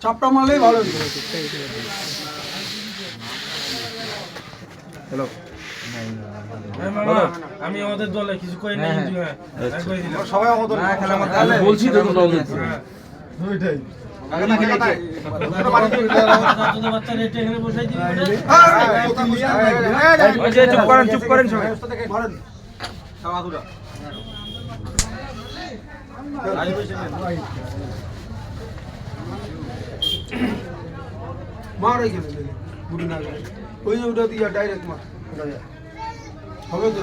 চাপটা মারলেই ভালো। হ্যালো, আমি আমাদের দলে কিছু করি না, সবাই আমাদের বলছি তো দুইটাই চুপ করেন সবাই। মার বুড়ি না ওই যে ওটা দিয়ে ডাইরেক্ট মার হবে তো।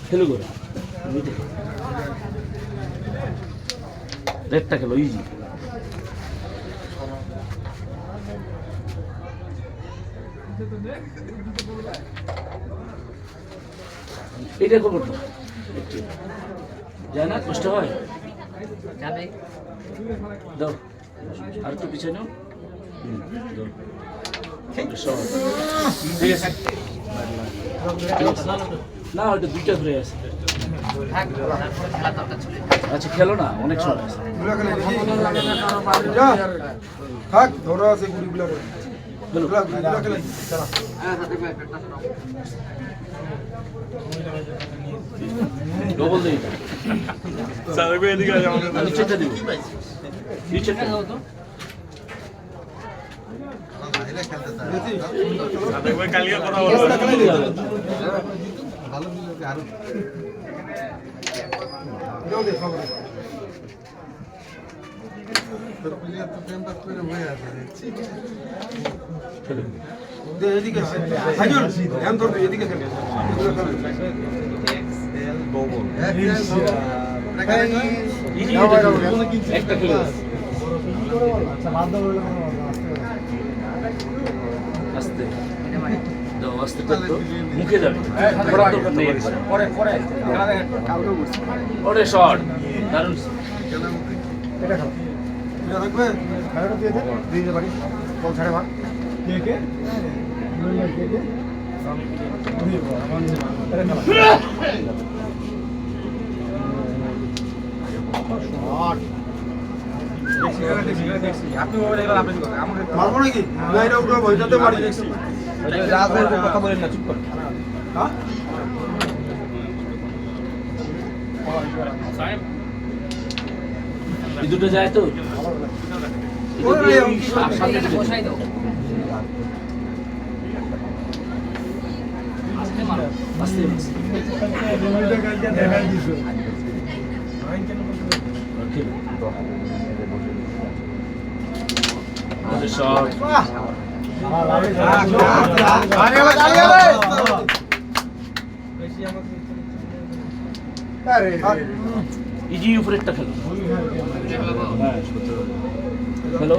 খেলো করে রেডটা খেলো ইজি। এটা খবর তো যায় না, কষ্ট হয়। দাও আর একটু পিছিয়ে নাও। ঠিক আছে না, ওইটা দুইটা ঘুরে আছে। আচ্ছা খেলো না, অনেক সময় আছে। থাক ধরো আছে গুড়িগুলো ডবল দেই নিচেটা দিব, নিচেটা একটা খেলে আস্তে দাও, আস্তে মুখে যাবে, ওরে শট দারুণ। আপনি মারবো নাকি? ভয়টাতে মারি দেখছি। কথা বলেন না, চুপ কর। এই দুটো যায় তো ইজি উপরেরটা খেলো। হ্যালো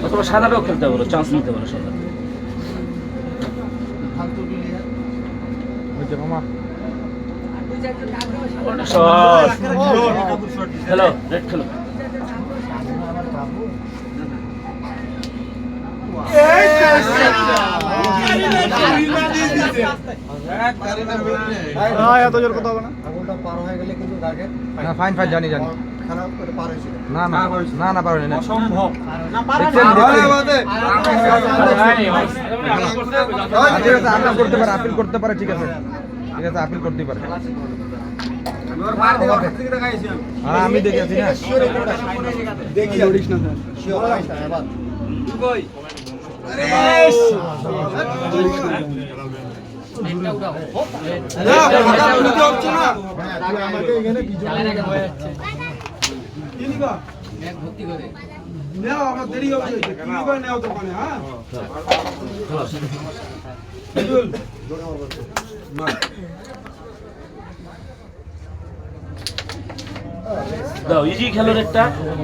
অথবা সাদাটাও খেলতে পারো, চান্স নিতে পারো সাদা। খেলো রেড খেলো। এত জোর কথা হবে না, পার হয়ে গেলে কিন্তু ফাইন ফাইন জানি জানি না না না না পারো না, অসম্ভব করতে পারে, আপিল করতে পারে। ঠিক আছে ঠিক আছে, আপিল করতে পারে। আমি দেখেছি না, দেখি আমার দেরি হবে, নেও দোকানে। হ্যাঁ দাও ইজি খেলো রেডটা,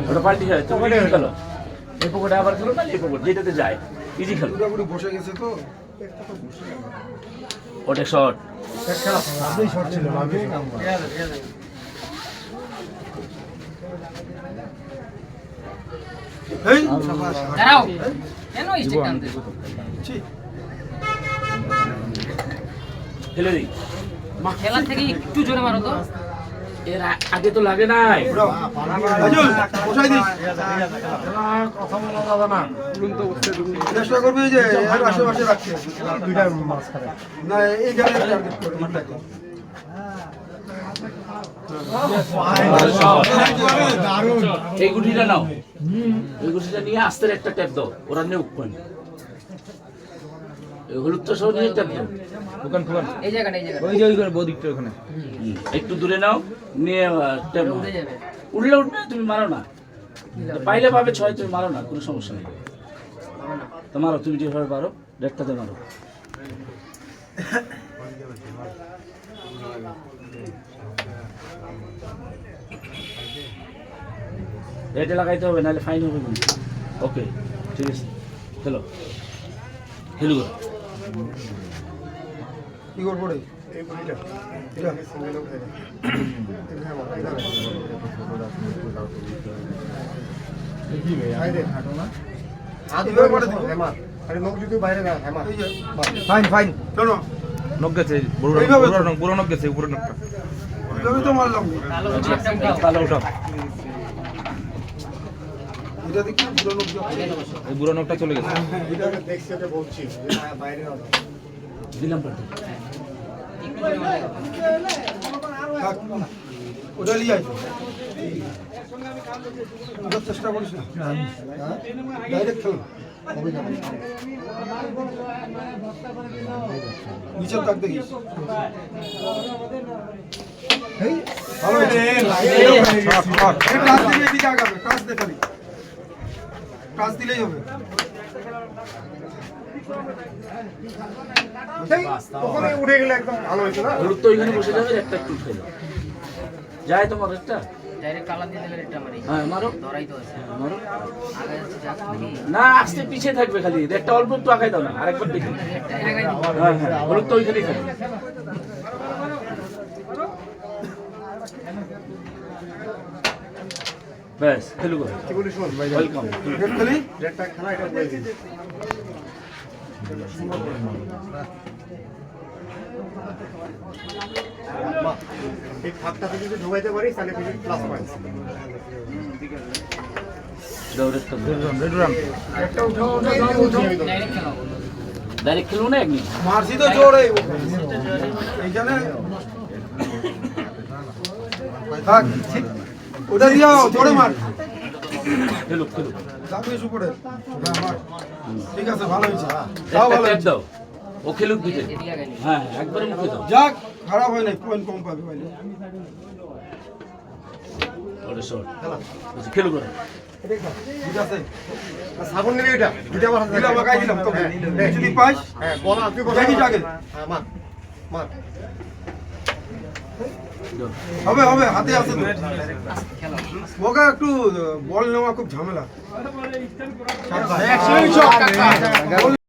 ওটা পাল্টি খেলো, তুমি খেলো। এই পকেটে আবার খেলো না এই পকেট যেটাতে যায় ইজি খেলো পুরোপুরি বসে গেছে তো ওটা শর্ট আপনি শর্ট ছিল আমি এই দাঁড়াও কেন স্টিক টানতে খেলে দিই খেলা থেকে একটু জোরে মারো তো এর আগে তো লাগে নাই রাজুল বসাই দিস কথা বলা যাবে না চেষ্টা করবি যে এর আশেপাশে রাখতে দুইটা মাছ খাবে না এই জায়গায় টার্গেট করবি এই গুটিটা নাও এই গুটিটা নিয়ে আস্তে একটা ট্যাপ দাও ওরা নেই উঠবেন এই হলুদটা সহ নিয়ে ট্যাপ দাও দোকান দোকান এই জায়গাটা ওই যে ওই করে বদিকটা ওখানে একটু দূরে নাও নিয়ে ট্যাপ দাও উড়ে যাবে উঠলে উঠবে তুমি মারো না পাইলে পাবে 6 তুমি মারো না কোনো সমস্যা নেই তো মারো তুমি যেভাবে পারো রেডটাতে মারো রেডে লাগাইতে হবে নাহলে ফাইন হবে কিন্তু ওকে ঠিক আছে চলো হেলু করো কি করবো রে এই বডিটা এটা সিঙ্গেল উঠে কি ভাই আইরে হাঁটো না হাত ধরে পড়ে দিও হেমার আরে নখ যদি বাইরে না হেমার ফাইন ফাইন চলো নক গেছে বুড়ো নক গেছে উপরে নকটা এইভাবে তো মারলাম তাহলে উঠাও এটা দেখি পুরো নখ এই বুড়ো নকটা চলে গেছে এটা দেখছি এটা বলছি বাইরে না দিলাম পাল্টে থাক ওটা লিয়ে আইছো ওটা চেষ্টা করিস না ডাইরেক্ট খেল হবে না নিচের তাক দেখিস এই ভালো রে শট শট এই টাচ দিলে এদিকে আগাবে টাচ দে খালি টাচ দিলেই হবে ওখানে উঠে গেলে একদম ভালো হইতো না হলুদ তো ওইখানে বসে যাবে একটা একটু উঠে যাও যায় তোমার একটা ডাইরেক্ট কালার দিয়ে দেবে এটা মারি হ্যাঁ মারো ধরাই তো আছে মারো আগে যাচ্ছে যাক নাকি না আস্তে পিছিয়ে থাকবে খালি একটা অল্প একটু আগাই দাও না আরেকবার দেখি এটা আগে হ্যাঁ হ্যাঁ হলুদ তো ওইখানেই থাকবে ব্যাস খেলু করো কি বলিস শোন ভাই ওয়েলকাম রেড খেলি রেডটা খেলা এটা বলে দিই এই ফাঁকটা থেকে যদি ঢোকাইতে পারিস তাহলে ফিজিক প্লাস পয়েন্টস দৌড়েটা রেড রান একটা উঠাও ডাইরেক্ট খেলাও ডাইরেক্ট খেলবো না একদিন মারছি তো জোরে এইখানে থাক ওটা দিও জোরে মার খেলু খেলু চাপিয়ে উপরে মার ঠিক আছে ভালো হয়েছে তাও ভালো ট্যাপ হয়েছে দাও ও খেলুক দিতে এদিকে আগে নি হ্যাঁ একবারে মুখে দাও যাক খারাপ হয় নাই পয়েন্ট কম পাবে ভাই ওরে শট খেলু করো ঠিক আছে সাবন নিবি এটা দুইটা আমার হাতে দিলাম লাগাই দিলাম তো যদি পাস হ্যাঁ বল তুই বল দেখিস আগে হ্যাঁ মার মার হবে হবে হাতে আছে তো খেলাও ওকে একটু বল নেওয়া খুব ঝামেলা একশো